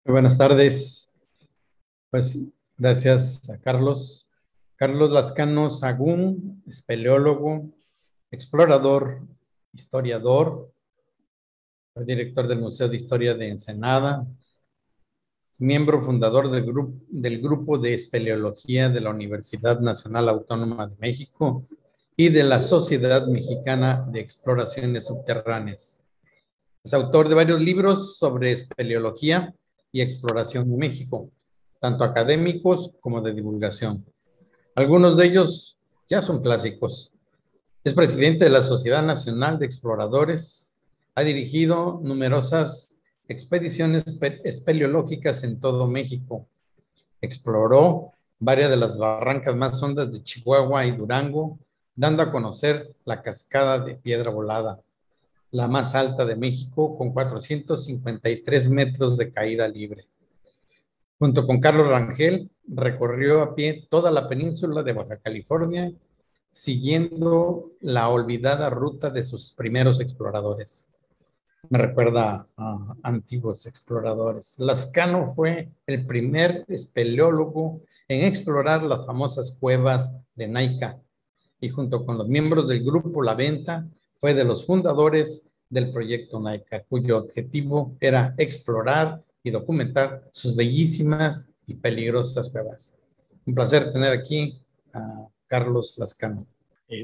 Muy buenas tardes. Pues gracias a Carlos. Carlos Lascano Sagún, espeleólogo, explorador, historiador, fue director del Museo de Historia de Ensenada, es miembro fundador del grupo de espeleología de la Universidad Nacional Autónoma de México y de la Sociedad Mexicana de Exploraciones Subterráneas. Es autor de varios libros sobre espeleología y exploración en México, tanto académicos como de divulgación. Algunos de ellos ya son clásicos. Es presidente de la Sociedad Nacional de Exploradores. Ha dirigido numerosas expediciones espeleológicas en todo México. Exploró varias de las barrancas más hondas de Chihuahua y Durango, dando a conocer la cascada de Piedra Volada, la más alta de México, con 453 metros de caída libre. Junto con Carlos Rangel, recorrió a pie toda la península de Baja California, siguiendo la olvidada ruta de sus primeros exploradores. Me recuerda a antiguos exploradores. Lascano fue el primer espeleólogo en explorar las famosas cuevas de Naica y junto con los miembros del grupo La Venta fue de los fundadores del proyecto Naica, cuyo objetivo era explorar y documentar sus bellísimas y peligrosas cuevas. Un placer tener aquí a Carlos Lascano.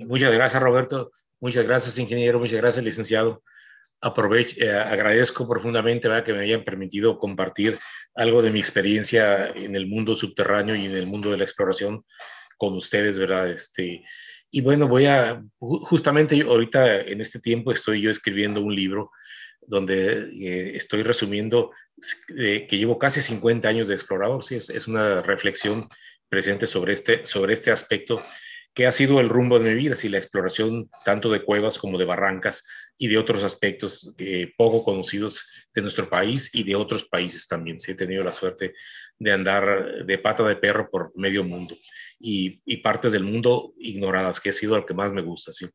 Muchas gracias, Roberto. Muchas gracias, ingeniero. Muchas gracias, licenciado. Agradezco profundamente, ¿verdad?, que me hayan permitido compartir algo de mi experiencia en el mundo subterráneo y en el mundo de la exploración con ustedes, ¿verdad? Y bueno, justamente ahorita en este tiempo estoy yo escribiendo un libro donde estoy resumiendo que llevo casi 50 años de explorador. Sí, es una reflexión presente sobre este aspecto que ha sido el rumbo de mi vida, sí, la exploración tanto de cuevas como de barrancas y de otros aspectos poco conocidos de nuestro país y de otros países también. Sí, he tenido la suerte de andar de pata de perro por medio mundo y partes del mundo ignoradas, que ha sido lo que más me gusta. Sí.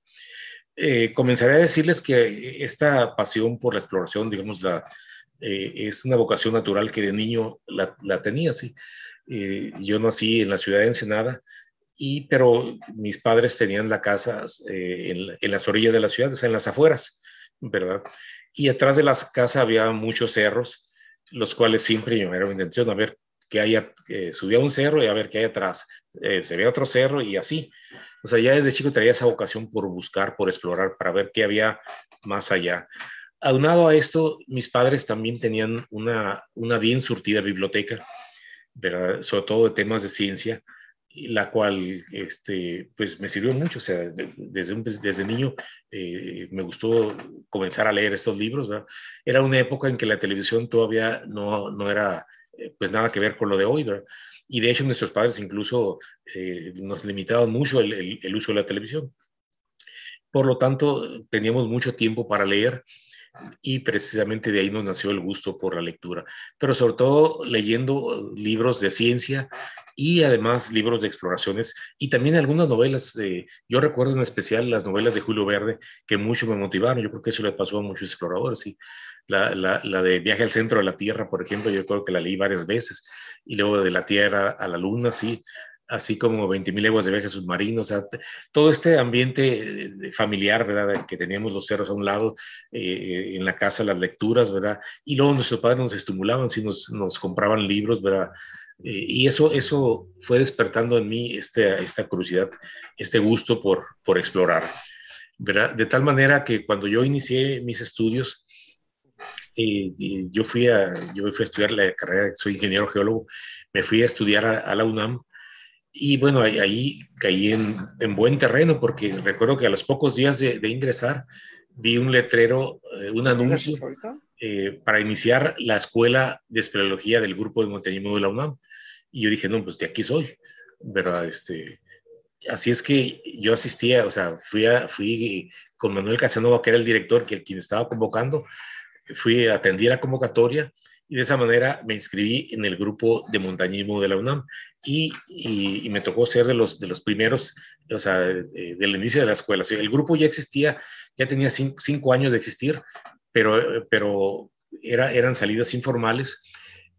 Comenzaré a decirles que esta pasión por la exploración, digamos, es una vocación natural que de niño la tenía. Sí. Yo nací en la ciudad de Ensenada, pero mis padres tenían la casa en las orillas de la ciudad, o sea, en las afueras, ¿verdad? Y atrás de la casa había muchos cerros, los cuales siempre era mi intención, a ver qué hay, subía a un cerro y a ver qué hay atrás, se ve otro cerro y así. O sea, ya desde chico traía esa vocación por buscar, por explorar, para ver qué había más allá. Aunado a esto, mis padres también tenían una bien surtida biblioteca, ¿verdad?, sobre todo de temas de ciencia, la cual pues me sirvió mucho. O sea, desde niño me gustó comenzar a leer estos libros, ¿verdad? Era una época en que la televisión todavía no era pues nada que ver con lo de hoy, ¿verdad? Y de hecho nuestros padres incluso nos limitaban mucho el uso de la televisión. Por lo tanto, teníamos mucho tiempo para leer y precisamente de ahí nos nació el gusto por la lectura, pero sobre todo leyendo libros de ciencia y además libros de exploraciones y también algunas novelas. Yo recuerdo en especial las novelas de Julio Verne, que mucho me motivaron. Yo creo que eso le pasó a muchos exploradores. Sí. La de Viaje al centro de la Tierra, por ejemplo, yo creo que la leí varias veces, y luego de la Tierra a la Luna, sí, así como 20.000 leguas de viaje submarino. O sea, todo este ambiente familiar, ¿verdad?, que teníamos los cerros a un lado, en la casa, las lecturas, ¿verdad? Y luego nuestros padres nos estimulaban, sí, nos compraban libros, ¿verdad? Y eso fue despertando en mí esta curiosidad, este gusto por explorar, ¿verdad? De tal manera que cuando yo inicié mis estudios, yo fui a estudiar la carrera, soy ingeniero geólogo, me fui a estudiar a la UNAM. Y bueno, ahí caí en buen terreno, porque recuerdo que a los pocos días de ingresar vi un letrero, un anuncio para iniciar la escuela de espeleología del grupo de montañismo de la UNAM. Y yo dije, no, pues de aquí soy, ¿verdad? Así es que yo asistía, o sea, fui con Manuel Casanova, que era el director, quien estaba convocando. Atendí la convocatoria y de esa manera me inscribí en el grupo de montañismo de la UNAM y me tocó ser de los primeros, o sea, del inicio de la escuela. O sea, el grupo ya existía, ya tenía 5 años de existir, pero eran salidas informales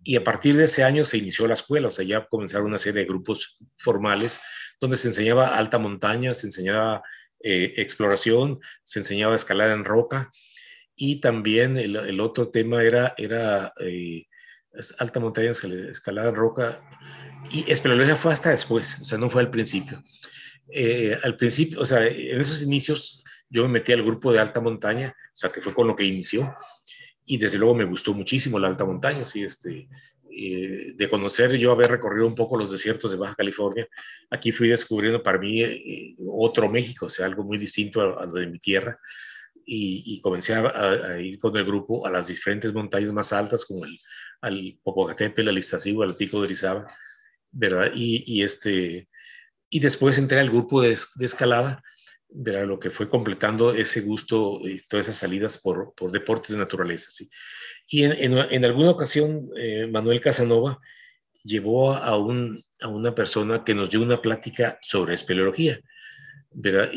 Y a partir de ese año se inició la escuela, o sea, ya comenzaron una serie de grupos formales donde se enseñaba alta montaña, se enseñaba exploración, se enseñaba escalada en roca, y también el otro tema era alta montaña, escalada en roca, y espeleología fue hasta después, o sea, no fue al principio. Al principio, o sea, en esos inicios yo me metí al grupo de alta montaña, o sea, que fue con lo que inició, y desde luego me gustó muchísimo la alta montaña, sí, de conocer, yo haber recorrido un poco los desiertos de Baja California, aquí fui descubriendo para mí otro México, o sea, algo muy distinto a lo de mi tierra, y comencé a ir con el grupo a las diferentes montañas más altas, como al Popocatépetl, al Iztaccíhuatl, al Pico de Orizaba, ¿verdad? Y después entré al grupo de escalada, ¿verdad? Lo que fue completando ese gusto y todas esas salidas por deportes de naturaleza, ¿sí? Y en alguna ocasión, Manuel Casanova llevó a una persona que nos dio una plática sobre espeleología, ¿verdad?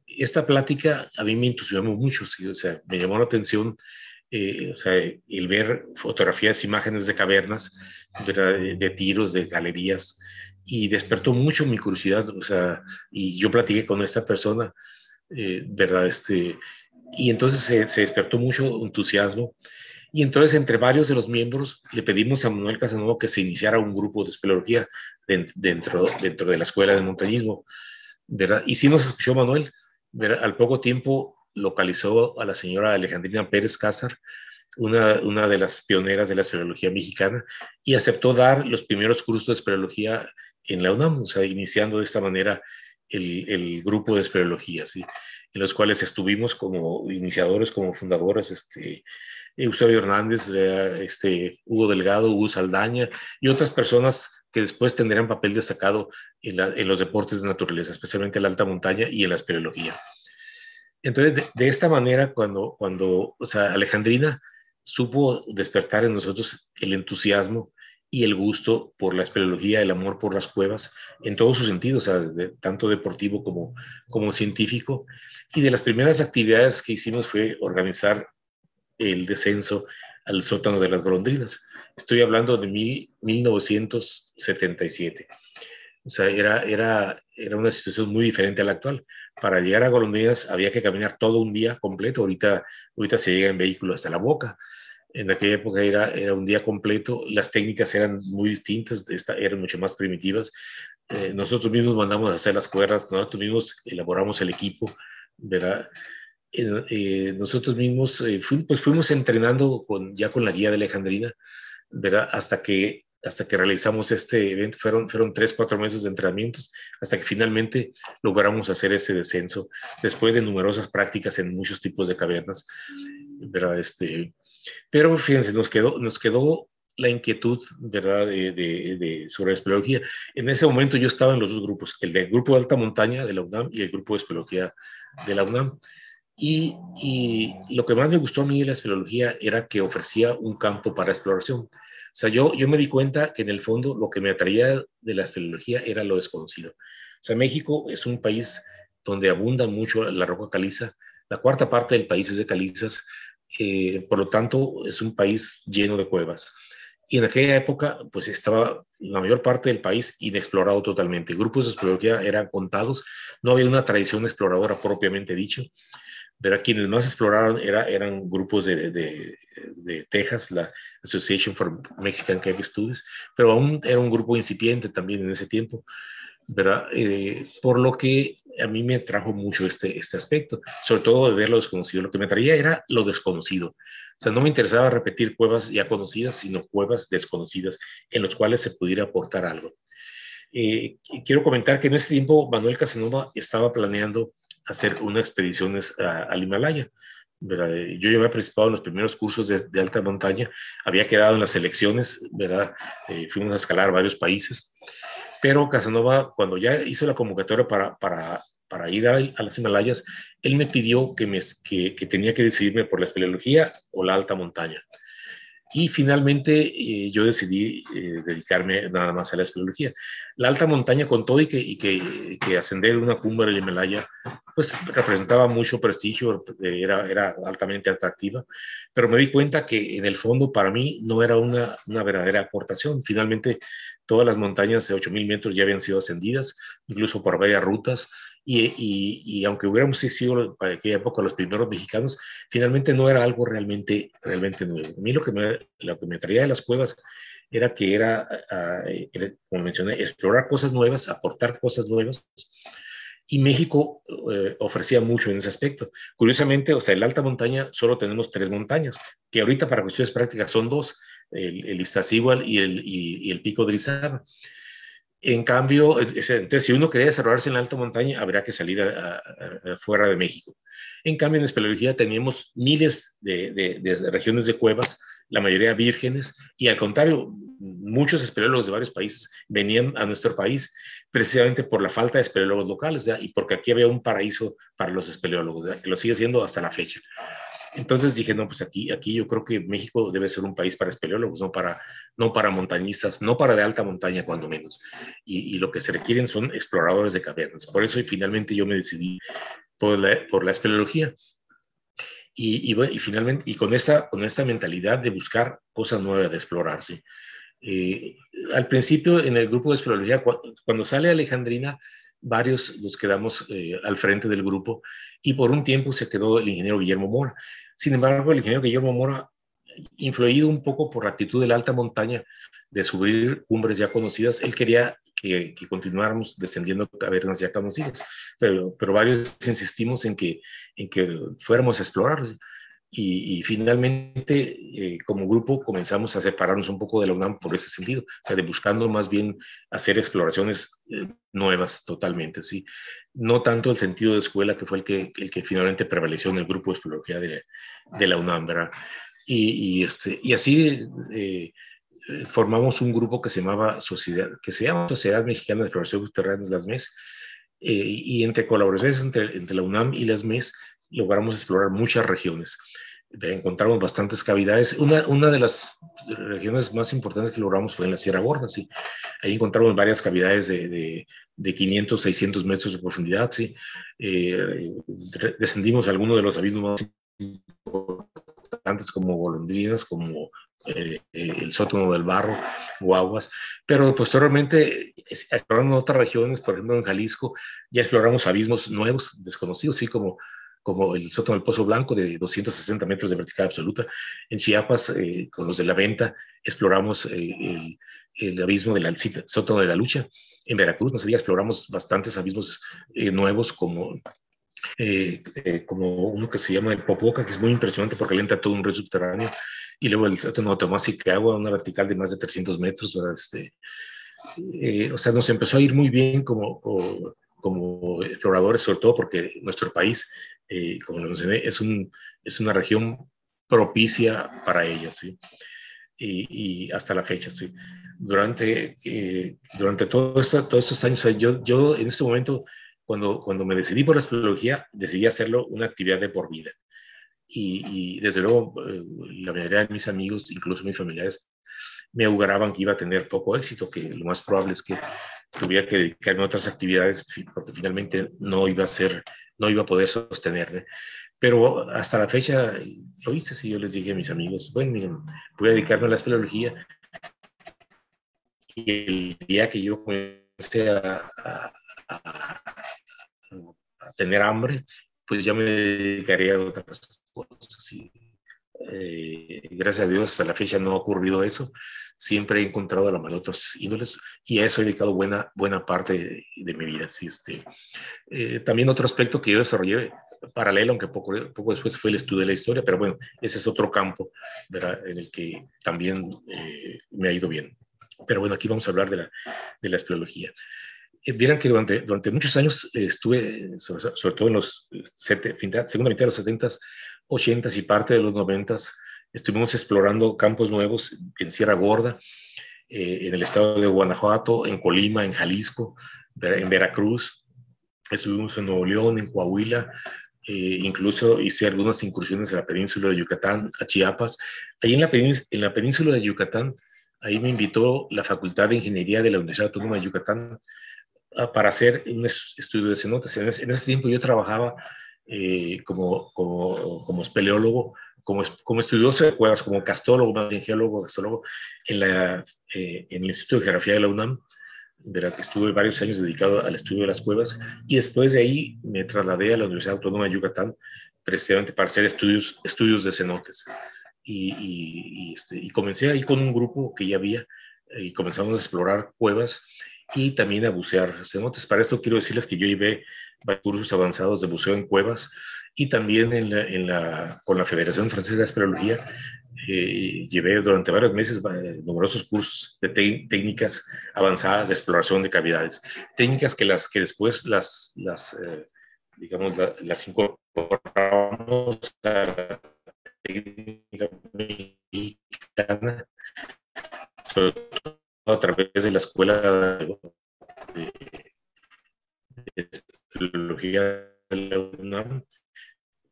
Esta plática a mí me entusiasmó mucho, ¿sí? O sea, me llamó la atención, o sea, el ver fotografías, imágenes de cavernas, ¿verdad? De tiros, de galerías, y despertó mucho mi curiosidad, o sea, y yo platiqué con esta persona, ¿verdad? Y entonces se despertó mucho entusiasmo, y entonces entre varios de los miembros le pedimos a Manuel Casanova que se iniciara un grupo de espeleología dentro de la escuela de montañismo, ¿verdad? Y sí nos escuchó Manuel, ¿verdad? Al poco tiempo localizó a la señora Alejandrina Pérez Cázar, una de las pioneras de la espeleología mexicana, y aceptó dar los primeros cursos de espeleología en la UNAM, o sea, iniciando de esta manera el grupo de espeleología, ¿sí? En los cuales estuvimos como iniciadores, como fundadores, Eusebio Hernández, Hugo Delgado, Hugo Saldaña y otras personas que después tendrán papel destacado en los deportes de naturaleza, especialmente en la alta montaña y en la espeleología. Entonces, de esta manera, o sea, Alejandrina supo despertar en nosotros el entusiasmo y el gusto por la espeleología, el amor por las cuevas, en todos sus sentidos, o sea, tanto deportivo como científico. Y de las primeras actividades que hicimos fue organizar el descenso al sótano de las golondrinas. Estoy hablando de 1977. O sea, era una situación muy diferente a la actual. Para llegar a Golondrinas había que caminar todo un día completo. Ahorita se llega en vehículo hasta la Boca. En aquella época era un día completo. Las técnicas eran muy distintas, eran mucho más primitivas. Nosotros mismos mandamos a hacer las cuerdas, nosotros mismos elaboramos el equipo, ¿verdad? Nosotros mismos pues fuimos entrenando ya con la guía de Alejandrina, ¿verdad? Hasta que realizamos este evento. Fueron 3, 4 meses de entrenamientos hasta que finalmente logramos hacer ese descenso después de numerosas prácticas en muchos tipos de cavernas, ¿verdad? Pero fíjense, nos quedó la inquietud, ¿verdad? Sobre la espeleología. En ese momento yo estaba en los dos grupos, el del grupo de alta montaña de la UNAM y el grupo de espeleología de la UNAM. Y lo que más me gustó a mí de la espeleología era que ofrecía un campo para exploración. O sea, yo me di cuenta que en el fondo lo que me atraía de la espeleología era lo desconocido. O sea, México es un país donde abunda mucho la roca caliza. La cuarta parte del país es de calizas. Por lo tanto, es un país lleno de cuevas. Y en aquella época, pues estaba la mayor parte del país inexplorado totalmente. Grupos de espeleología eran contados. No había una tradición exploradora propiamente dicha. Pero quienes más exploraron eran grupos de Texas, la Association for Mexican Cave Studies, pero aún era un grupo incipiente también en ese tiempo, ¿verdad? Por lo que a mí me trajo mucho este aspecto, sobre todo de ver lo desconocido. Lo que me traía era lo desconocido. O sea, no me interesaba repetir cuevas ya conocidas, sino cuevas desconocidas en las cuales se pudiera aportar algo. Quiero comentar que en ese tiempo Manuel Casanova estaba planeando hacer unas expediciones al Himalaya, ¿verdad? Yo ya había participado en los primeros cursos de alta montaña, había quedado en las selecciones, ¿verdad? Fuimos a escalar varios países, pero Casanova, cuando ya hizo la convocatoria para ir a las Himalayas, él me pidió que tenía que decidirme por la espeleología o la alta montaña. Y finalmente yo decidí dedicarme nada más a la espeleología. La alta montaña, con todo y que ascender una cumbre del Himalaya pues representaba mucho prestigio, era altamente atractiva, pero me di cuenta que en el fondo para mí no era una verdadera aportación. Finalmente, todas las montañas de 8,000 metros ya habían sido ascendidas, incluso por varias rutas, y aunque hubiéramos sido para aquella época los primeros mexicanos, finalmente no era algo realmente nuevo. A mí lo que me traía de las cuevas era que como mencioné, explorar cosas nuevas, aportar cosas nuevas, y México ofrecía mucho en ese aspecto. Curiosamente, o sea, en la alta montaña solo tenemos 3 montañas, que ahorita para cuestiones prácticas son 2, el Iztaccíhuatl y el Pico de Orizaba. En cambio, entonces, si uno quería desarrollarse en la alta montaña, habría que salir fuera de México. En cambio, en espeleología teníamos miles de regiones de cuevas, la mayoría vírgenes, y al contrario, muchos espeleólogos de varios países venían a nuestro país precisamente por la falta de espeleólogos locales, ¿verdad? Y porque aquí había un paraíso para los espeleólogos, ¿verdad? Que lo sigue siendo hasta la fecha. Entonces dije, no, pues aquí yo creo que México debe ser un país para espeleólogos, no para montañistas, no para de alta montaña, cuando menos. Y lo que se requieren son exploradores de cavernas. Por eso finalmente yo me decidí por la espeleología. Y finalmente, y con esta mentalidad de buscar cosas nuevas, de explorarse. Al principio, en el grupo de espeleología, cuando sale Alejandrina, varios nos quedamos al frente del grupo, y por un tiempo se quedó el ingeniero Guillermo Mora. Sin embargo, el ingeniero Guillermo Mora, influido un poco por la actitud de la alta montaña, de subir cumbres ya conocidas, él quería que continuáramos descendiendo cavernas ya conocidas, pero varios insistimos en que fuéramos a explorar. Y finalmente, como grupo, comenzamos a separarnos un poco de la UNAM por ese sentido, o sea, de buscando más bien hacer exploraciones nuevas totalmente, ¿sí? No tanto el sentido de escuela, que fue el que finalmente prevaleció en el grupo de espeleología de la UNAM, ¿verdad? Y así formamos un grupo que se llama Sociedad Mexicana de Exploración Subterránea, las MES, y entre colaboraciones entre la UNAM y las MES logramos explorar muchas regiones. Encontramos bastantes cavidades. Una de las regiones más importantes que logramos fue en la Sierra Gorda, ¿sí? Ahí encontramos varias cavidades de 500, 600 metros de profundidad, ¿sí? Descendimos a algunos de los abismos más importantes, como Golondrinas, como el Sótano del Barro, Guaguas, pero posteriormente explorando otras regiones, por ejemplo en Jalisco, ya exploramos abismos nuevos, desconocidos, sí, como el Sótano del Pozo Blanco de 260 metros de vertical absoluta. En Chiapas, con los de la Venta, exploramos el abismo del Sótano de la Lucha. En Veracruz, nosotros ya exploramos bastantes abismos nuevos, como uno que se llama el Popoca, que es muy impresionante porque le entra todo un río subterráneo, y luego el sótano Tomás y Agua, una vertical de más de 300 metros, ¿verdad? O sea, nos empezó a ir muy bien como exploradores, sobre todo porque nuestro país, como lo mencioné, es una región propicia para ellas, ¿sí? Y hasta la fecha, ¿sí? Durante todos estos años, yo en este momento, cuando me decidí por la espeleología, decidí hacerlo una actividad de por vida. Y desde luego, la mayoría de mis amigos, incluso mis familiares, me auguraban que iba a tener poco éxito, que lo más probable es que tuviera que dedicarme a otras actividades, porque finalmente no iba a poder sostenerme. Pero hasta la fecha lo hice, si yo les dije a mis amigos, bueno, miren, voy a dedicarme a la espeleología, y el día que yo comencé a tener hambre, pues ya me dedicaría a otras cosas. Y, gracias a Dios, hasta la fecha no ha ocurrido eso. Siempre he encontrado la mano de otros ídoles, y a eso he dedicado buena parte de mi vida. ¿Sí? También otro aspecto que yo desarrollé paralelo, aunque poco después, fue el estudio de la historia, pero bueno, ese es otro campo, ¿verdad?, en el que también me ha ido bien. Pero bueno, aquí vamos a hablar de la espeleología. Vieran que durante muchos años estuve, sobre todo en los segunda mitad de los 70s, 80s y parte de los 90s, estuvimos explorando campos nuevos en Sierra Gorda, en el estado de Guanajuato, en Colima, en Jalisco, en Veracruz. Estuvimos en Nuevo León, en Coahuila, incluso hice algunas incursiones en la península de Yucatán, a Chiapas. Ahí en la península de Yucatán, ahí me invitó la Facultad de Ingeniería de la Universidad Autónoma de Yucatán para hacer un estudio de cenotes. En ese tiempo yo trabajaba como espeleólogo, como estudioso de cuevas, como castólogo, más bien geólogo, castólogo, en el Instituto de Geografía de la UNAM, de la que estuve varios años dedicado al estudio de las cuevas, y después de ahí me trasladé a la Universidad Autónoma de Yucatán, precisamente para hacer estudios de cenotes. Y comencé ahí con un grupo que ya había, y comenzamos a explorar cuevas y también a bucear cenotes. Para esto quiero decirles que yo llevé cursos avanzados de buceo en cuevas y también con la Federación Francesa de Espeleología llevé durante varios meses numerosos cursos de técnicas avanzadas de exploración de cavidades, técnicas que después digamos, las incorporamos a la técnica mexicana, sobre todo a través de la Escuela de Espeleología de la UNAM,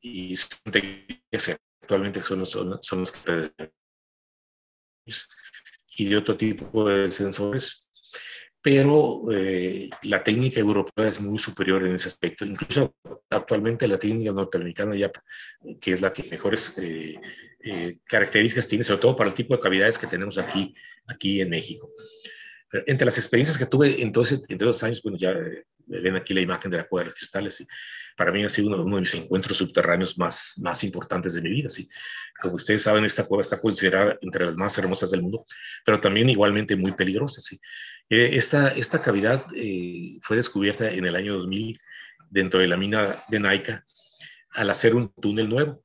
y son técnicas que actualmente son los que y de otro tipo de sensores, pero la técnica europea es muy superior en ese aspecto. Incluso actualmente la técnica norteamericana ya, que es la que mejores características tiene, sobre todo para el tipo de cavidades que tenemos aquí en México. Pero entre las experiencias que tuve entre 2 años, bueno, ya ven aquí la imagen de la Cueva de los Cristales, y para mí ha sido uno de mis encuentros subterráneos más importantes de mi vida. ¿Sí? Como ustedes saben, esta cueva está considerada entre las más hermosas del mundo, pero también igualmente muy peligrosa. ¿Sí? Esta cavidad fue descubierta en el año 2000 dentro de la mina de Naica al hacer un túnel nuevo.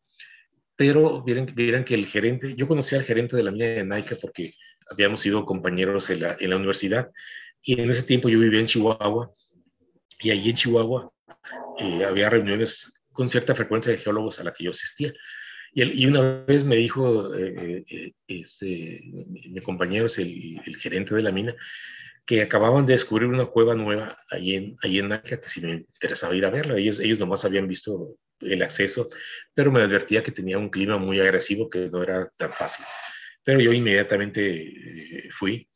Pero vieran que el gerente, yo conocí al gerente de la mina de Naica porque habíamos sido compañeros en la universidad, y en ese tiempo yo vivía en Chihuahua, y allí en Chihuahua había reuniones con cierta frecuencia de geólogos a la que yo asistía. Y una vez me dijo mi compañero, el gerente de la mina, que acababan de descubrir una cueva nueva allí en Naica, que si me interesaba ir a verla. Ellos nomás habían visto el acceso, pero me advertía que tenía un clima muy agresivo, que no era tan fácil. Pero yo inmediatamente fui,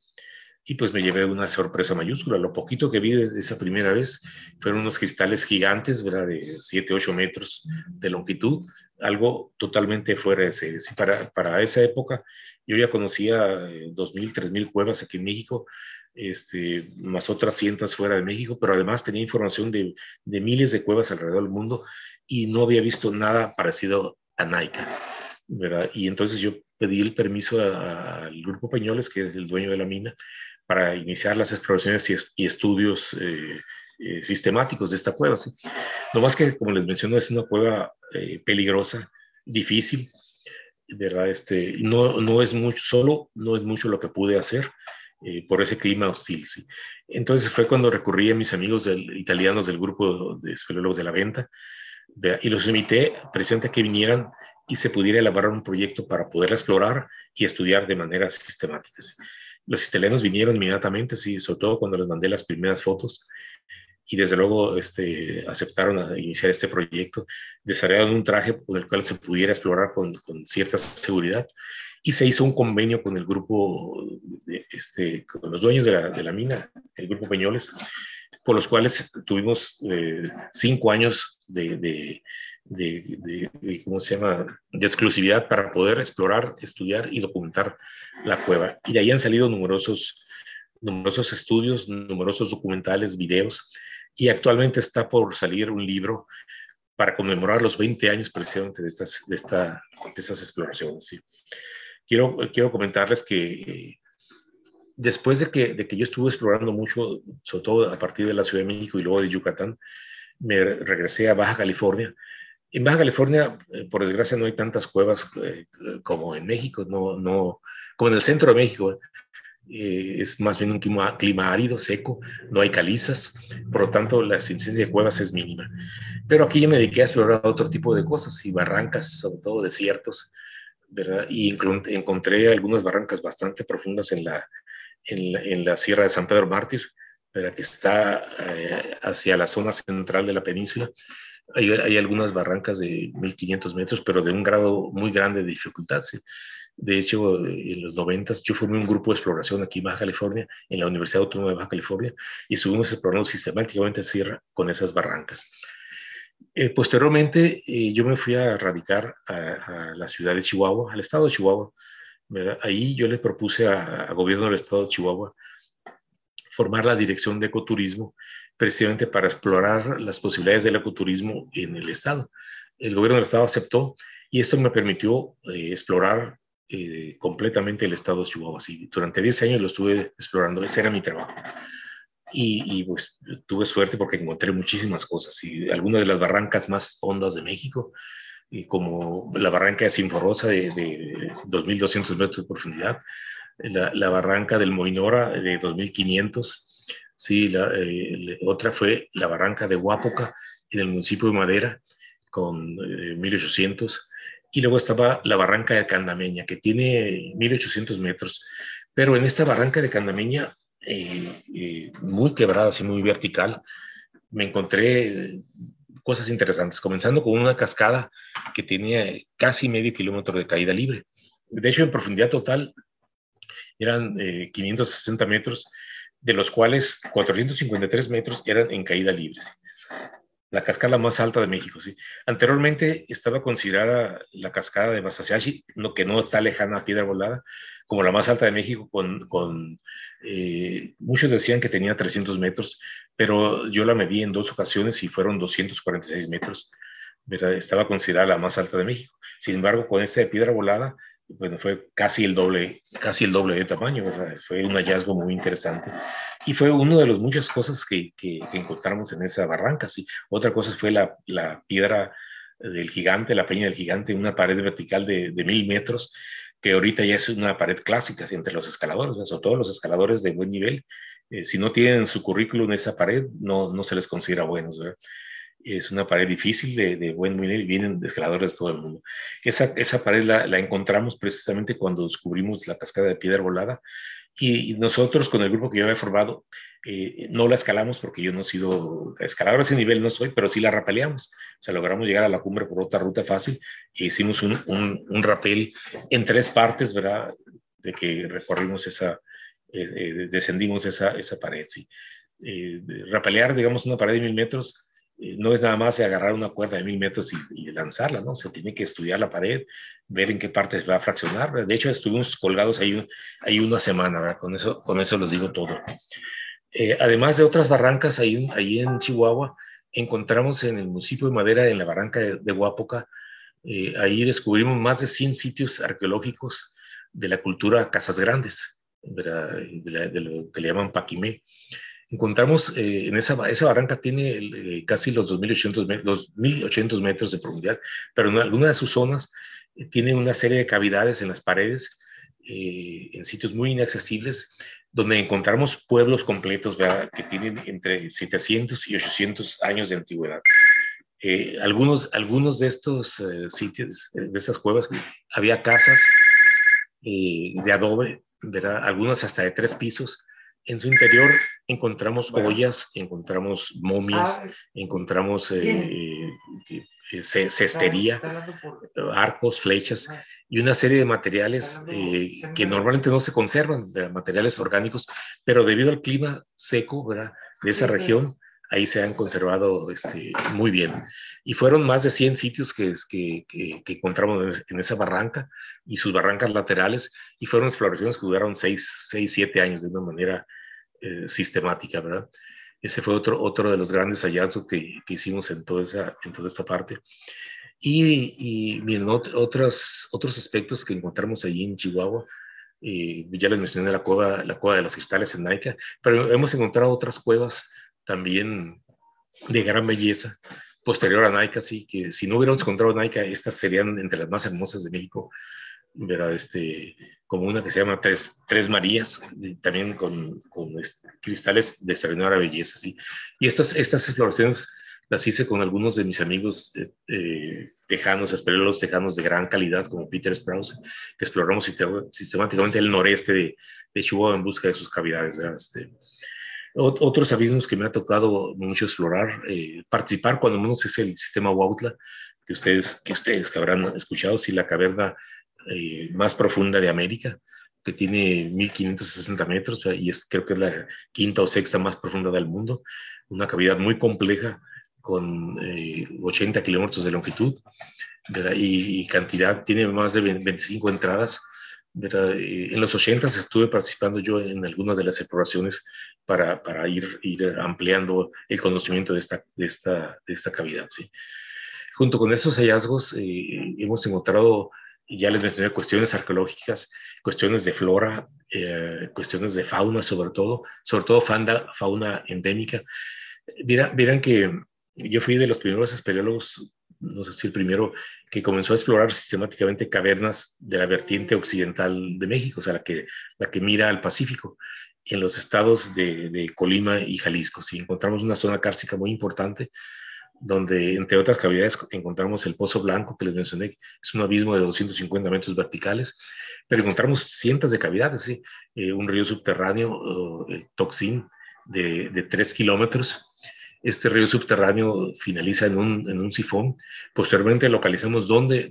y pues me llevé una sorpresa mayúscula. Lo poquito que vi de esa primera vez fueron unos cristales gigantes, ¿verdad? De 7, 8 metros de longitud, algo totalmente fuera de serie. Sí, para esa época yo ya conocía 2.000, 3.000 cuevas aquí en México, más otras cientos fuera de México, pero además tenía información de miles de cuevas alrededor del mundo, y no había visto nada parecido a Naica, ¿verdad? Y entonces yo pedí el permiso al Grupo Peñoles, que es el dueño de la mina, para iniciar las exploraciones y estudios sistemáticos de esta cueva. ¿Sí? No más que, como les menciono, es una cueva peligrosa, difícil, ¿verdad? No es mucho lo que pude hacer por ese clima hostil. ¿Sí? Entonces fue cuando recurrí a mis amigos italianos del grupo de espeleólogos de la Venta, y los invité precisamente a que vinieran y se pudiera elaborar un proyecto para poder explorar y estudiar de manera sistemática. ¿Sí? Los italianos vinieron inmediatamente, sí, sobre todo cuando les mandé las primeras fotos, y desde luego aceptaron a iniciar este proyecto. Desarrollaron un traje con el cual se pudiera explorar con cierta seguridad, y se hizo un convenio con el grupo, con los dueños de la mina, el grupo Peñoles, por los cuales tuvimos 5 años ¿cómo se llama?, de exclusividad para poder explorar, estudiar y documentar la cueva. Y de ahí han salido numerosos estudios, numerosos documentales, videos, y actualmente está por salir un libro para conmemorar los 20 años precisamente de esas exploraciones. ¿Sí? Quiero comentarles que después de que yo estuve explorando mucho, sobre todo a partir de la Ciudad de México y luego de Yucatán, me regresé a Baja California. En Baja California, por desgracia, no hay tantas cuevas como en México, no, como en el centro de México. Es más bien un clima árido, seco, no hay calizas, por lo tanto la existencia de cuevas es mínima. Pero aquí yo me dediqué a explorar otro tipo de cosas, y barrancas, sobre todo desiertos, ¿verdad? Y encontré algunas barrancas bastante profundas en la Sierra de San Pedro Mártir, ¿verdad? Que está hacia la zona central de la península. Hay algunas barrancas de 1.500 metros, pero de un grado muy grande de dificultad. ¿Sí? De hecho, en los 90 yo formé un grupo de exploración aquí en Baja California, en la Universidad Autónoma de Baja California, y estuvimos explorando sistemáticamente sierra con esas barrancas. Posteriormente, yo me fui a radicar a la ciudad de Chihuahua, al estado de Chihuahua, ¿verdad? Ahí yo le propuse al gobierno del estado de Chihuahua formar la dirección de ecoturismo, precisamente para explorar las posibilidades del ecoturismo en el estado. El gobierno del estado aceptó y esto me permitió explorar completamente el estado de Chihuahua. Sí, durante 10 años lo estuve explorando, ese era mi trabajo. Y pues tuve suerte porque encontré muchísimas cosas y algunas de las barrancas más hondas de México, y como la barranca de Sinforosa de 2.200 metros de profundidad, la barranca del Moinora de 2.500, sí, otra fue la barranca de Huápoca en el municipio de Madera con 1.800, y luego estaba la barranca de Candameña que tiene 1.800 metros, pero en esta barranca de Candameña, muy quebrada, así muy vertical, me encontré cosas interesantes, comenzando con una cascada que tenía casi medio kilómetro de caída libre. De hecho, en profundidad total eran 560 metros, de los cuales 453 metros eran en caída libre. ¿Sí? La cascada más alta de México. ¿Sí? Anteriormente estaba considerada la cascada de Masasashi, que no está lejana a Piedra Volada, como la más alta de México, muchos decían que tenía 300 metros, pero yo la medí en 2 ocasiones y fueron 246 metros. ¿Verdad? Estaba considerada la más alta de México. Sin embargo, con esta de Piedra Volada, bueno, fue casi el doble de tamaño, ¿verdad? Fue un hallazgo muy interesante. Y fue una de las muchas cosas que encontramos en esa barranca, ¿sí? Otra cosa fue la piedra del gigante, la peña del gigante, una pared vertical de 1.000 metros, que ahorita ya es una pared clásica, ¿sí? Entre los escaladores, ¿verdad? Sobre todo los escaladores de buen nivel. Si no tienen su currículum en esa pared, no se les considera buenos, ¿verdad? Es una pared difícil de buen nivel, vienen de escaladores de todo el mundo. Esa pared la encontramos precisamente cuando descubrimos la cascada de Piedra Volada, y nosotros con el grupo que yo había formado no la escalamos porque yo no he sido escalador a ese nivel, no soy, pero sí la rapeleamos. O sea, logramos llegar a la cumbre por otra ruta fácil e hicimos un rapel en 3 partes, ¿verdad? De que recorrimos descendimos esa pared, ¿sí? Rapelear, digamos, una pared de 1.000 metros no es nada más de agarrar una cuerda de 1.000 metros y lanzarla, ¿no? Se tiene que estudiar la pared, ver en qué partes va a fraccionar, ¿verdad? De hecho, estuvimos colgados ahí una semana, ¿verdad? Con eso les digo todo. Además de otras barrancas ahí en Chihuahua, encontramos en el municipio de Madera, en la barranca de Huápoca, ahí descubrimos más de 100 sitios arqueológicos de la cultura Casas Grandes, de lo que le llaman Paquimé. Encontramos en esa barranca tiene casi los 2.800 metros de profundidad, pero en alguna de sus zonas tiene una serie de cavidades en las paredes, en sitios muy inaccesibles, donde encontramos pueblos completos, ¿verdad? Que tienen entre 700 y 800 años de antigüedad. Algunos de estos sitios, de estas cuevas, había casas de adobe, ¿verdad? Algunas hasta de 3 pisos. En su interior encontramos ollas, encontramos momias, encontramos cestería, arcos, flechas y una serie de materiales que normalmente no se conservan, materiales orgánicos, pero debido al clima seco, ¿verdad? De esa región, ahí se han conservado muy bien. Y fueron más de 100 sitios que encontramos en esa barranca y sus barrancas laterales, y fueron exploraciones que duraron 7 años de una manera sistemática, ¿verdad? Ese fue otro de los grandes hallazgos que hicimos en toda esta parte. Y miren, otros aspectos que encontramos allí en Chihuahua, ya les mencioné la cueva de los cristales en Naica, pero hemos encontrado otras cuevas también de gran belleza posterior a Naica, sí, que si no hubiéramos encontrado Naica, estas serían entre las más hermosas de México, ¿verdad? Como una que se llama Tres Marías, también con cristales de extraordinaria belleza, ¿sí? Y estas exploraciones las hice con algunos de mis amigos tejanos, espeleólogos tejanos de gran calidad, como Peter Sprouse, que exploramos sistemáticamente el noreste de Chihuahua en busca de sus cavidades, ¿verdad? Otros abismos que me ha tocado mucho explorar, participar cuando menos, es el sistema Huautla, que ustedes habrán escuchado, sí, la caverna más profunda de América, que tiene 1560 metros, y creo que es la quinta o sexta más profunda del mundo, una cavidad muy compleja con 80 kilómetros de longitud, ¿verdad? Y cantidad, tiene más de 25 entradas, ¿verdad? En los 80 estuve participando yo en algunas de las exploraciones para ir ampliando el conocimiento de esta cavidad, ¿sí? Junto con estos hallazgos hemos encontrado, ya les mencioné, cuestiones arqueológicas, cuestiones de flora, cuestiones de fauna sobre todo fauna endémica. Vieran que yo fui de los primeros espeleólogos, no sé si el primero, que comenzó a explorar sistemáticamente cavernas de la vertiente occidental de México, o sea, la que mira al Pacífico, en los estados de Colima y Jalisco. Sí, encontramos una zona cárcica muy importante, donde entre otras cavidades encontramos el Pozo Blanco que les mencioné, es un abismo de 250 metros verticales, pero encontramos cientos de cavidades, ¿sí? Un río subterráneo, el Toxín, de 3 kilómetros. Este río subterráneo finaliza en un sifón. Posteriormente localizamos dónde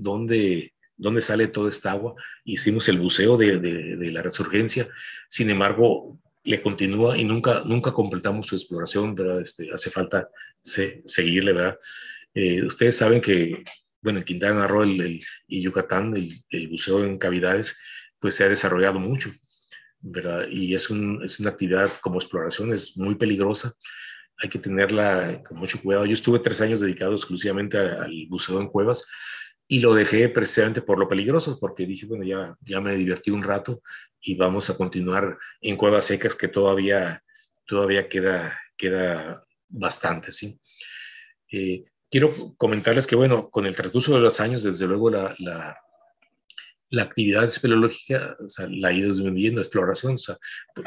sale toda esta agua. Hicimos el buceo de la resurgencia. Sin embargo, le continúa y nunca completamos su exploración, ¿verdad? Hace falta seguirle, ¿verdad? Ustedes saben que, bueno, en Quintana Roo y Yucatán, el buceo en cavidades, pues se ha desarrollado mucho, ¿verdad? Y es una actividad como exploración, es muy peligrosa, hay que tenerla con mucho cuidado. Yo estuve 3 años dedicado exclusivamente al buceo en cuevas y lo dejé precisamente por lo peligroso, porque dije, bueno, ya me divertí un rato y vamos a continuar en cuevas secas que todavía queda bastante, ¿sí? Quiero comentarles que, bueno, con el transcurso de los años, desde luego la actividad espeleológica, o sea, la ha ido disminuyendo, exploración, o sea,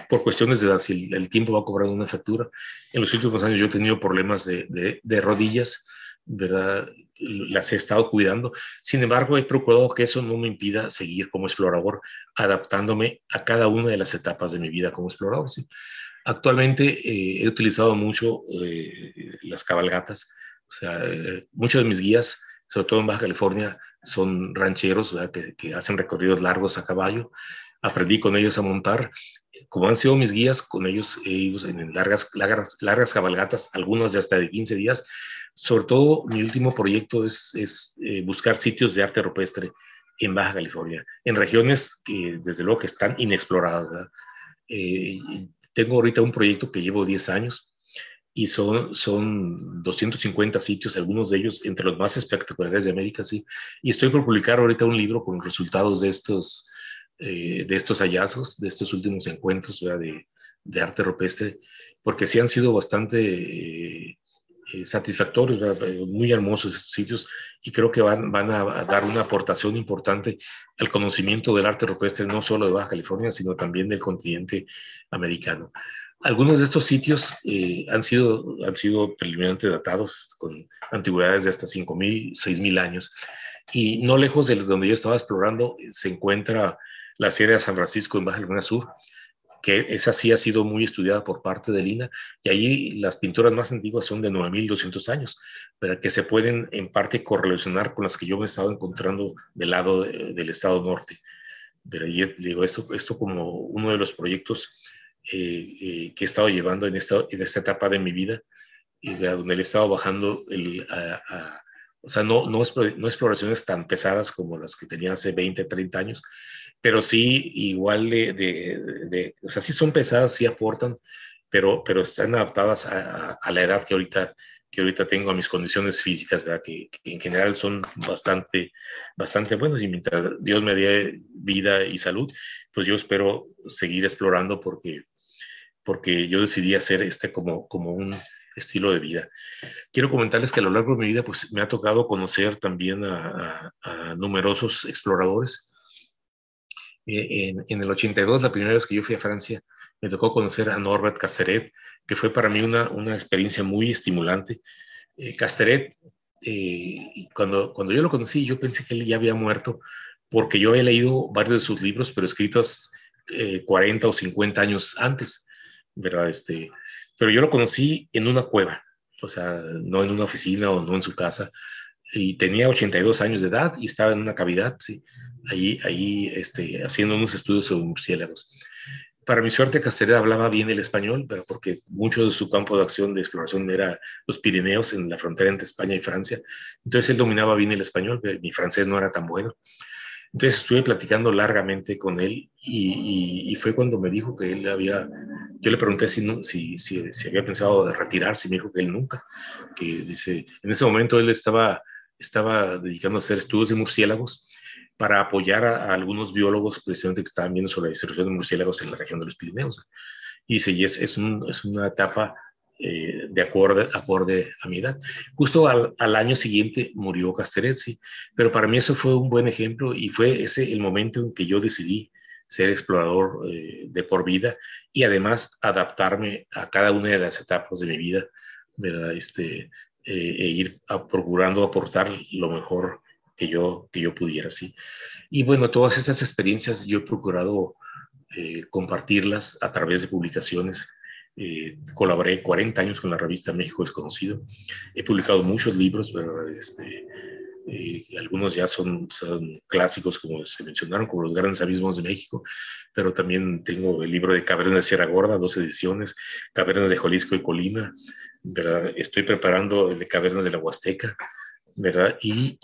por cuestiones de edad, si el tiempo va cobrando una factura. En los últimos años yo he tenido problemas de rodillas, ¿verdad? Las he estado cuidando. Sin embargo, he procurado que eso no me impida seguir como explorador, adaptándome a cada una de las etapas de mi vida como explorador, ¿sí? Actualmente he utilizado mucho las cabalgatas, o sea, muchos de mis guías, sobre todo en Baja California, son rancheros, ¿verdad? Que hacen recorridos largos a caballo. Aprendí con ellos a montar. Como han sido mis guías, con ellos he ido en largas cabalgatas, algunas de hasta de 15 días. Sobre todo, mi último proyecto es buscar sitios de arte rupestre en Baja California, en regiones que desde luego que están inexploradas, ¿verdad? Eh, Tengo ahorita un proyecto que llevo 10 años y son 250 sitios, algunos de ellos entre los más espectaculares de América, sí. Y estoy por publicar ahorita un libro con resultados de estos hallazgos, de estos últimos encuentros, ¿verdad? De arte rupestre, porque sí han sido bastante satisfactorios, ¿verdad? Muy hermosos estos sitios, y creo que van a dar una aportación importante al conocimiento del arte rupestre, no solo de Baja California, sino también del continente americano. Algunos de estos sitios han sido preliminarmente datados con antigüedades de hasta 5,000, 6,000 años. Y no lejos de donde yo estaba explorando se encuentra la Sierra de San Francisco en Baja California Sur, que esa sí ha sido muy estudiada por parte de Lina, y allí las pinturas más antiguas son de 9,200 años, pero que se pueden en parte correlacionar con las que yo me estaba encontrando del lado del estado norte. Pero ahí digo, esto como uno de los proyectos que he estado llevando en esta etapa de mi vida, donde le he estado bajando o sea, no exploraciones tan pesadas como las que tenía hace 20, 30 años, pero sí igual o sea, sí son pesadas, sí aportan, pero están adaptadas a la edad que ahorita tengo, a mis condiciones físicas, ¿verdad? Que en general son bastante buenas, y mientras Dios me dé vida y salud, pues yo espero seguir explorando porque yo decidí hacer como un estilo de vida. Quiero comentarles que a lo largo de mi vida pues me ha tocado conocer también a numerosos exploradores. En el 82, la primera vez que yo fui a Francia, me tocó conocer a Norbert Casteret, que fue para mí una experiencia muy estimulante. Casteret, cuando yo lo conocí, yo pensé que él ya había muerto, porque yo había leído varios de sus libros, pero escritos 40 o 50 años antes, ¿verdad? Pero yo lo conocí en una cueva, o sea, no en una oficina o no en su casa. y tenía 82 años de edad y estaba en una cavidad, ¿sí? Ahí haciendo unos estudios sobre murciélagos. Para mi suerte, Castellet hablaba bien el español, pero porque mucho de su campo de acción de exploración era los Pirineos, en la frontera entre España y Francia. Entonces él dominaba bien el español, pero mi francés no era tan bueno. Entonces estuve platicando largamente con él y fue cuando me dijo que él había, yo le pregunté si había pensado de retirarse y me dijo que él nunca, que dice, en ese momento él estaba dedicando a hacer estudios de murciélagos para apoyar a algunos biólogos precisamente que estaban viendo sobre la distribución de murciélagos en la región de los Pirineos. Y dice, y es una etapa de acorde a mi edad. Justo al año siguiente murió Castellet, pero para mí eso fue un buen ejemplo y fue ese el momento en que yo decidí ser explorador de por vida y además adaptarme a cada una de las etapas de mi vida, ¿verdad? E ir procurando aportar lo mejor que yo pudiera, ¿sí? Y bueno, todas estas experiencias yo he procurado compartirlas a través de publicaciones. Colaboré 40 años con la revista México Desconocido. He publicado muchos libros, pero algunos ya son clásicos, como se mencionaron, como Los Grandes Abismos de México, pero también tengo el libro de Cavernas de Sierra Gorda, 2 ediciones, Cavernas de Jalisco y Colima, ¿verdad? Estoy preparando el de Cavernas de la Huasteca, ¿verdad? Y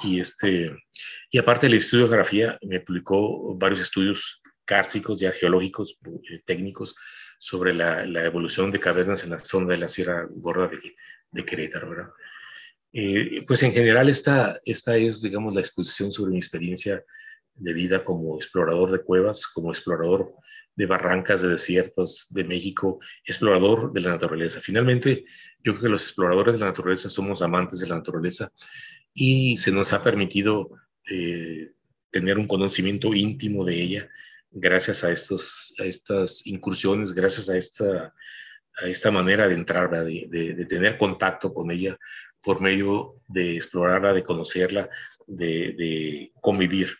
aparte del estudio de geografía, me publicó varios estudios kársticos, ya geológicos, técnicos, sobre la evolución de cavernas en la zona de la Sierra Gorda de Querétaro, ¿verdad? Pues en general esta es, digamos, la exposición sobre mi experiencia de vida como explorador de cuevas, como explorador de barrancas, de desiertos de México, explorador de la naturaleza. Finalmente, yo creo que los exploradores de la naturaleza somos amantes de la naturaleza y se nos ha permitido tener un conocimiento íntimo de ella gracias a estas incursiones, gracias a esta manera de entrar, de tener contacto con ella por medio de explorarla, de conocerla, de convivir.